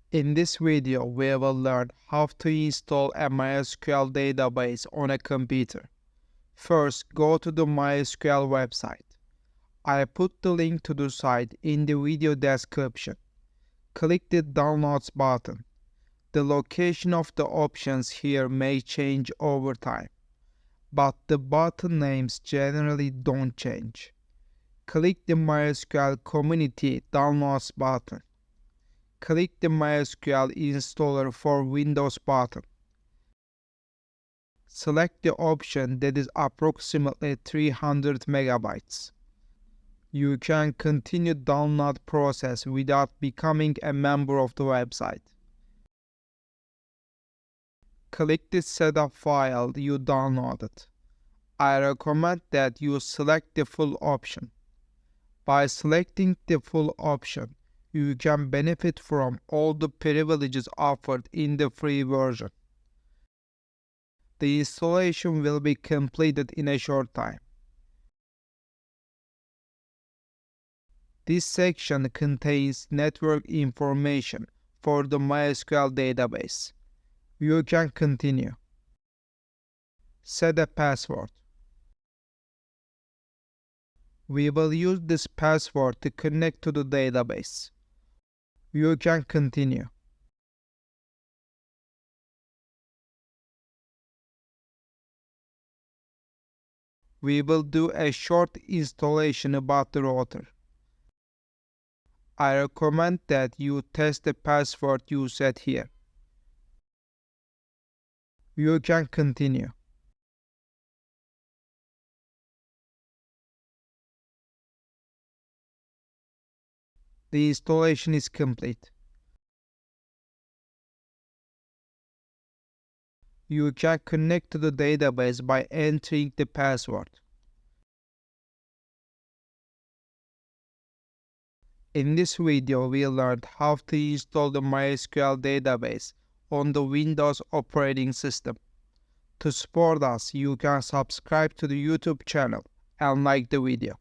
In this video, we will learn how to install a MySQL database on a computer. First, go to the MySQL website. I put the link to the site in the video description. Click the Downloads button. The location of the options here may change over time, but the button names generally don't change. Click the MySQL Community Downloads button. Click the MySQL Installer for Windows button. Select the option that is approximately 300 megabytes. You can continue download process without becoming a member of the website. Click the setup file you downloaded. I recommend that you select the full option. By selecting the full option, you can benefit from all the privileges offered in the free version. The installation will be completed in a short time. This section contains network information for the MySQL database. You can continue. Set a password. We will use this password to connect to the database. You can continue. We will do a short installation about the router. I recommend that you test the password you set here. You can continue. The installation is complete. You can connect to the database by entering the password. In this video, we learned how to install the MySQL database on the Windows operating system. To support us, you can subscribe to the YouTube channel and like the video.